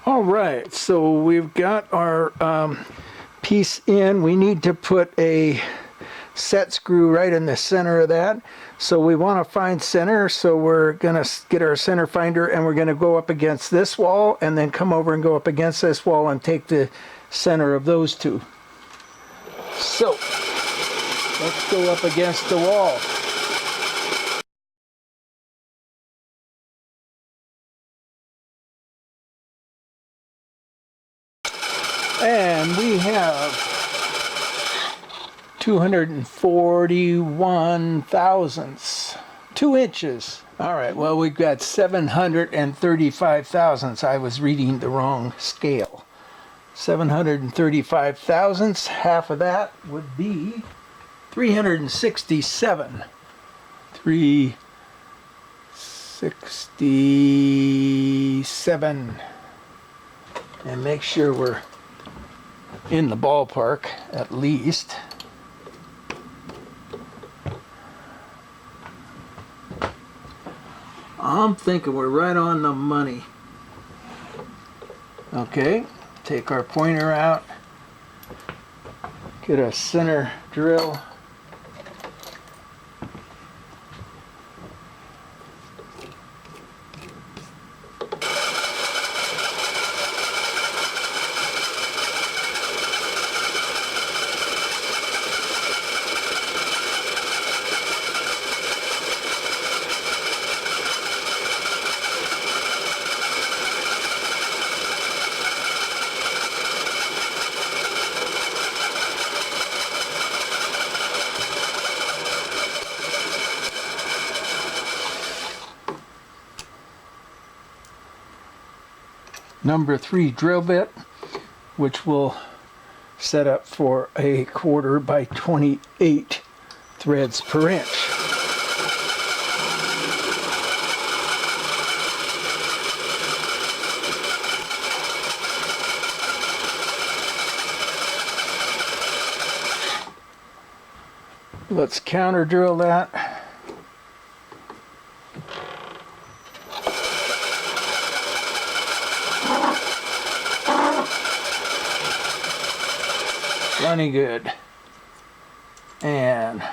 All right, so we've got our piece in. We need to put a set screw right in the center of that. So we want to find center, so we're going to get our center finder and we're going to go up against this wall and then come over and go up against this wall and take the center of those two. So let's go up against the wall. And we have 241 thousandths, 2 inches. All right, well, we've got 735 thousandths. I was reading the wrong scale. 735 thousandths, half of that would be 367. 367. And make sure we're in the ballpark at least. I'm thinking we're right on the money. Okay, take our pointer out, get a center drill. Number 3 drill bit, which will set up for a 1/4 by 28 threads per inch. Let's counter drill that. Plenty good. And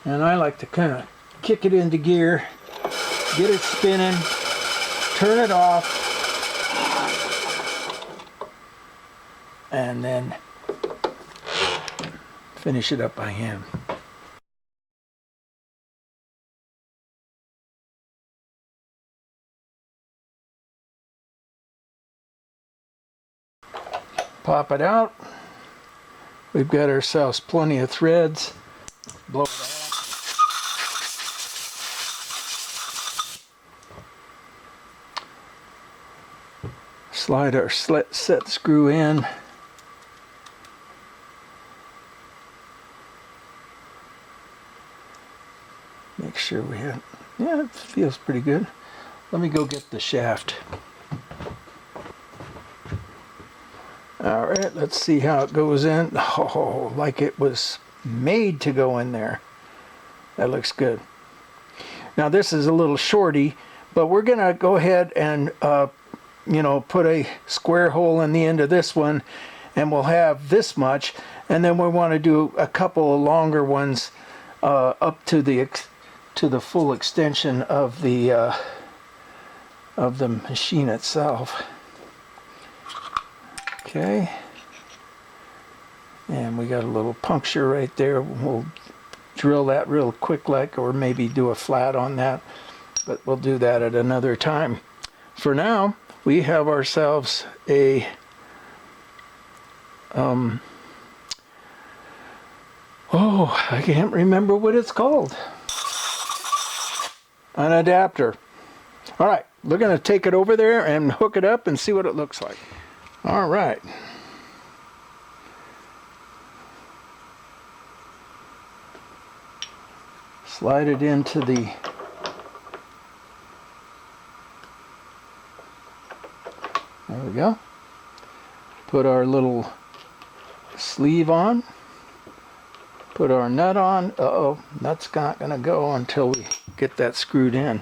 I like to kind of kick it into gear, get it spinning, turn it off, and then finish it up by hand. Pop it out. We've got ourselves plenty of threads. Blow it out. Slide our set screw in. Make sure we have, yeah, it feels pretty good. Let me go get the shaft. All right, let's see how it goes in. Oh, like it was made to go in there. That looks good. Now this is a little shorty, but we're gonna go ahead and put a square hole in the end of this one, and we'll have this much, and then we want to do a couple of longer ones up to the full extension of the machine itself. Okay, and we got a little puncture right there. We'll drill that real quick like, or maybe do a flat on that, but we'll do that at another time. For now, we have ourselves a I can't remember what it's called. An adapter. All right, we're going to take it over there and hook it up and see what it looks like. All right. Slide it into the there we go. Put our little sleeve on. Put our nut on. Uh-oh, nut's not gonna go until we get that screwed in.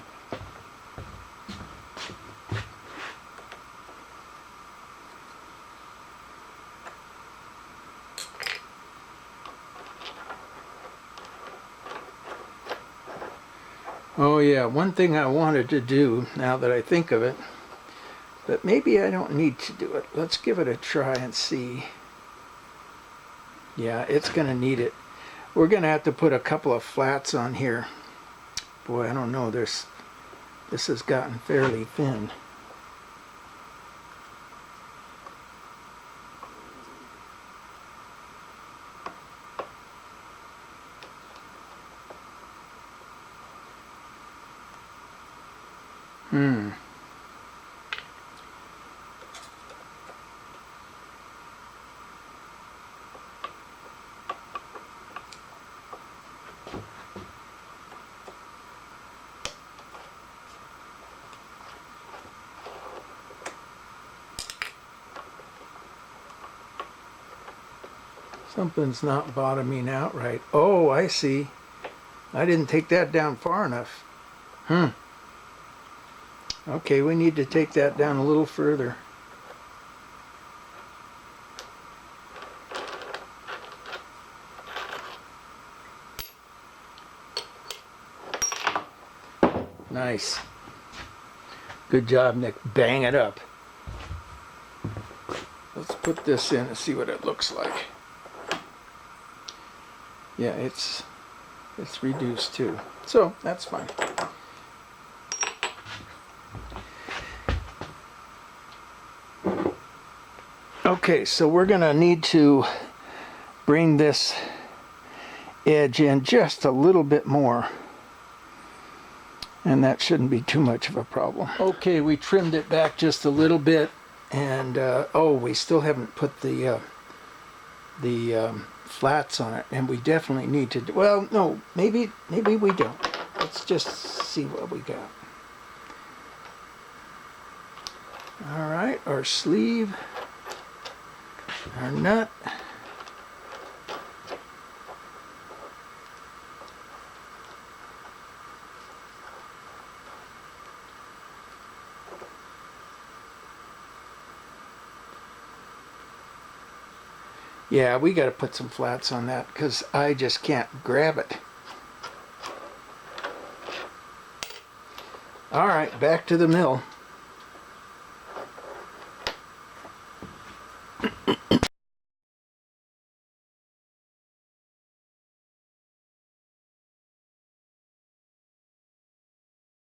Oh yeah, one thing I wanted to do, now that I think of it, but maybe I don't need to do it. Let's give it a try and see. Yeah, it's gonna need it. We're gonna have to put a couple of flats on here. Boy, I don't know, this has gotten fairly thin. Something's not bottoming out right. Oh, I see. I didn't take that down far enough. Okay, we need to take that down a little further. Nice. Good job, Nick. Bang it up. Let's put this in and see what it looks like. Yeah, it's reduced too. So that's fine. Okay, so we're gonna need to bring this edge in just a little bit more. And that shouldn't be too much of a problem. Okay, we trimmed it back just a little bit, and oh, we still haven't put the flats on it, and we definitely need to do, well, no, maybe we don't. Let's just see what we got. All right, our sleeve, our nut. Yeah, we got to put some flats on that because I just can't grab it. All right, back to the mill.